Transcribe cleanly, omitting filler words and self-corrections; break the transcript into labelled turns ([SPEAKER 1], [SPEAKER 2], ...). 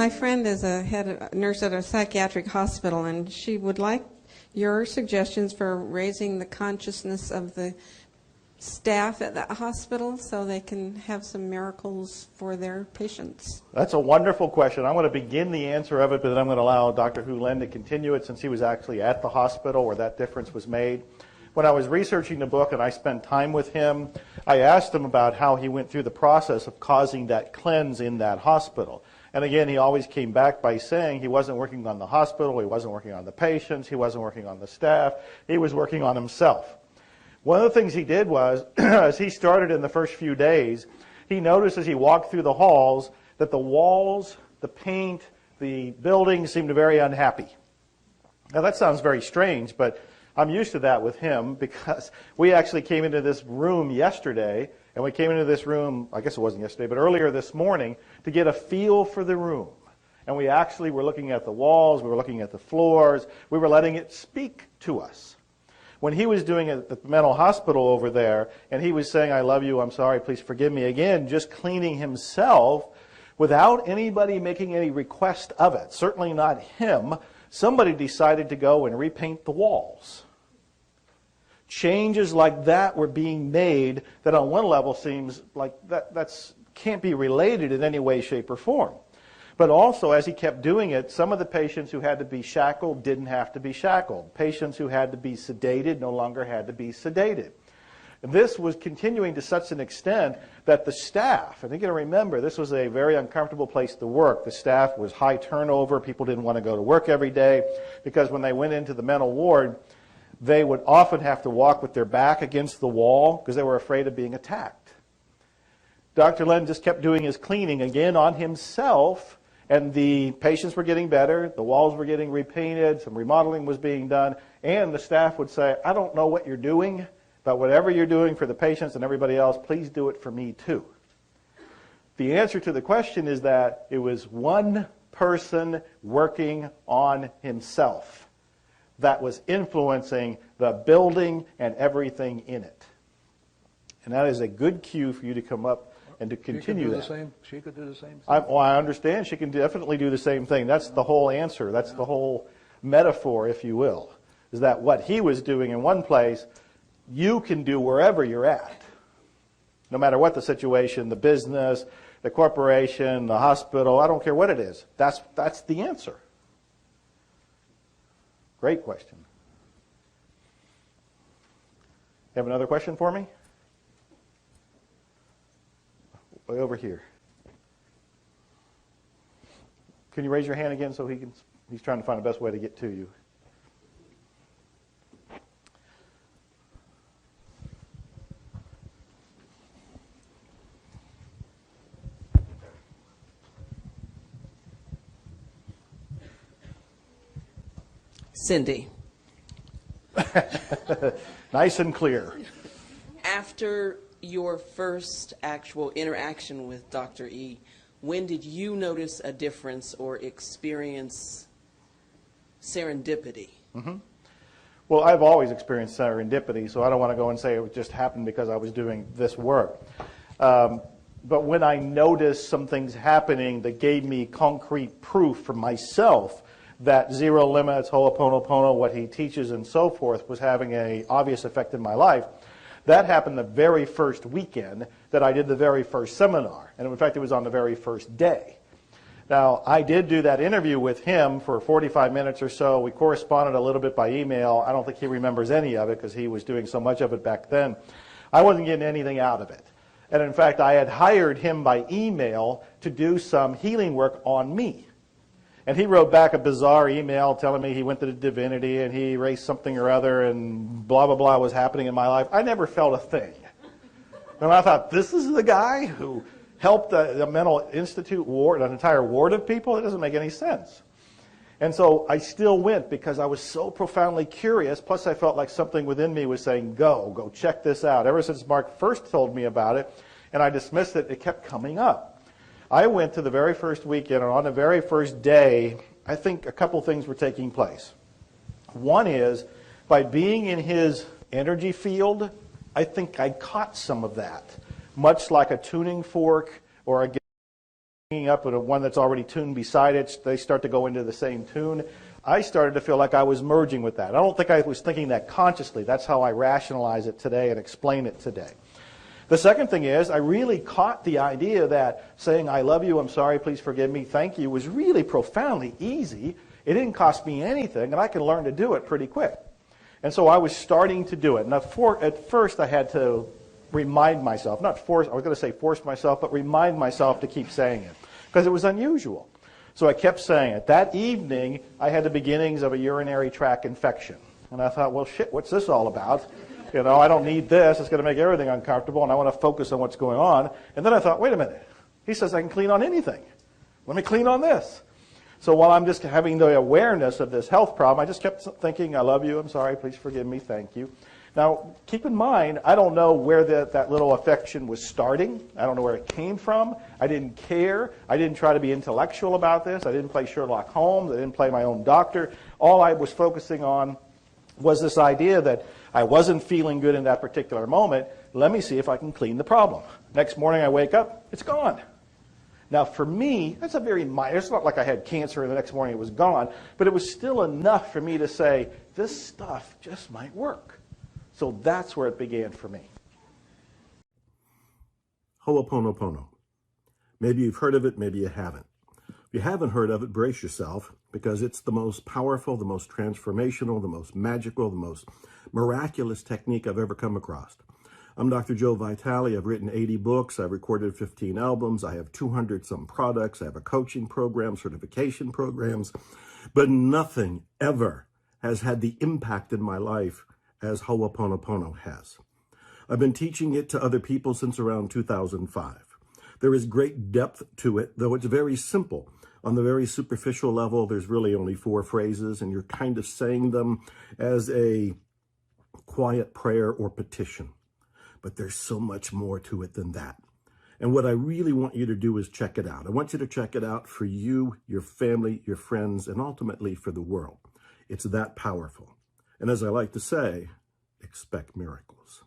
[SPEAKER 1] my friend is a nurse at a psychiatric hospital, and she would like your suggestions for raising the consciousness of the staff at that hospital so they can have some miracles for their patients.
[SPEAKER 2] That's a wonderful question. I'm going to begin the answer of it, but then I'm going to allow Dr. Hu-Len to continue it since he was actually at the hospital where that difference was made. When I was researching the book and I spent time with him, I asked him about how he went through the process of causing that cleanse in that hospital. And again, he always came back by saying he wasn't working on the hospital, he wasn't working on the patients, he wasn't working on the staff, he was working on himself. One of the things he did was, as he started in the first few days, he noticed as he walked through the halls that the walls, the paint, the building seemed very unhappy. Now that sounds very strange, but I'm used to that with him because we actually came into this room yesterday, and we came into this room, I guess it wasn't yesterday, but earlier this morning, to get a feel for the room. And we actually were looking at the walls, we were looking at the floors, we were letting it speak to us. When he was doing it at the mental hospital over there, and he was saying, I love you, I'm sorry, please forgive me, again, just cleaning himself without anybody making any request of it, certainly not him, somebody decided to go and repaint the walls. Changes like that were being made that on one level seems like that's can't be related in any way, shape, or form. But also, as he kept doing it, some of the patients who had to be shackled didn't have to be shackled. Patients who had to be sedated no longer had to be sedated. And this was continuing to such an extent that the staff, and you got to remember, this was a very uncomfortable place to work. The staff was high turnover. People didn't want to go to work every day because when they went into the mental ward, they would often have to walk with their back against the wall because they were afraid of being attacked. Dr. Len just kept doing his cleaning again on himself, and the patients were getting better, the walls were getting repainted, some remodeling was being done, and the staff would say, I don't know what you're doing, but whatever you're doing for the patients and everybody else, please do it for me too. The answer to the question is that it was one person working on himself that was influencing the building and everything in it. And that is a good cue for you to come up and to continue that.
[SPEAKER 3] She could do the same thing.
[SPEAKER 2] I understand. She can definitely do the same thing. That's the whole answer. That's the whole metaphor, if you will, is that what he was doing in one place, you can do wherever you're at. No matter what the situation, the business, the corporation, the hospital, I don't care what it is. That's the answer. Great question. You have another question for me? Way over here. Can you raise your hand again so he's trying to find the best way to get to you.
[SPEAKER 4] Cindy.
[SPEAKER 2] Nice and clear.
[SPEAKER 4] After your first actual interaction with Dr. E, when did you notice a difference or experience serendipity?
[SPEAKER 2] Mm-hmm. Well, I've always experienced serendipity, so I don't want to go and say it just happened because I was doing this work. But when I noticed some things happening that gave me concrete proof for myself that zero limits, oponopono, what he teaches and so forth, was having an obvious effect in my life, that happened the very first weekend that I did the very first seminar. And in fact, it was on the very first day. Now, I did do that interview with him for 45 minutes or so. We corresponded a little bit by email. I don't think he remembers any of it because he was doing so much of it back then. I wasn't getting anything out of it. And in fact, I had hired him by email to do some healing work on me. And he wrote back a bizarre email telling me he went to the divinity and he erased something or other and blah, blah, blah was happening in my life. I never felt a thing. And I thought, this is the guy who helped a mental institute ward, an entire ward of people? It doesn't make any sense. And so I still went because I was so profoundly curious, plus I felt like something within me was saying, go check this out. Ever since Mark first told me about it, and I dismissed it, it kept coming up. I went to the very first weekend, and on the very first day, I think a couple things were taking place. One is, by being in his energy field, I think I caught some of that, much like a tuning fork or a up with one that's already tuned beside it, they start to go into the same tune. I started to feel like I was merging with that. I don't think I was thinking that consciously. That's how I rationalize it today and explain it today. The second thing is, I really caught the idea that saying, I love you, I'm sorry, please forgive me, thank you, was really profoundly easy. It didn't cost me anything, and I could learn to do it pretty quick. And so I was starting to do it. And at first I had to remind myself, not force, I was going to say force myself, but remind myself to keep saying it, because it was unusual. So I kept saying it. That evening, I had the beginnings of a urinary tract infection. And I thought, well, shit, what's this all about? You know, I don't need this. It's going to make everything uncomfortable, and I want to focus on what's going on. And then I thought, wait a minute. He says I can clean on anything. Let me clean on this. So while I'm just having the awareness of this health problem, I just kept thinking, I love you, I'm sorry, please forgive me, thank you. Now, keep in mind, I don't know where that little affection was starting. I don't know where it came from. I didn't care. I didn't try to be intellectual about this. I didn't play Sherlock Holmes. I didn't play my own doctor. All I was focusing on was this idea that I wasn't feeling good in that particular moment. Let me see if I can clean the problem. Next morning I wake up, it's gone. Now for me, that's a very minor, it's not like I had cancer and the next morning it was gone, but it was still enough for me to say, this stuff just might work. So that's where it began for me.
[SPEAKER 3] Ho'oponopono. Maybe you've heard of it, maybe you haven't. If you haven't heard of it, brace yourself, because it's the most powerful, the most transformational, the most magical, the most miraculous technique I've ever come across. I'm Dr. Joe Vitale. I've written 80 books. I've recorded 15 albums. I have 200 some products. I have a coaching program, certification programs, but nothing ever has had the impact in my life as Ho'oponopono has. I've been teaching it to other people since around 2005. There is great depth to it, though it's very simple. On the very superficial level, there's really only 4 phrases, and you're kind of saying them as a quiet prayer or petition. But there's so much more to it than that. And what I really want you to do is check it out. I want you to check it out for you, your family, your friends, and ultimately for the world. It's that powerful. And as I like to say, expect miracles.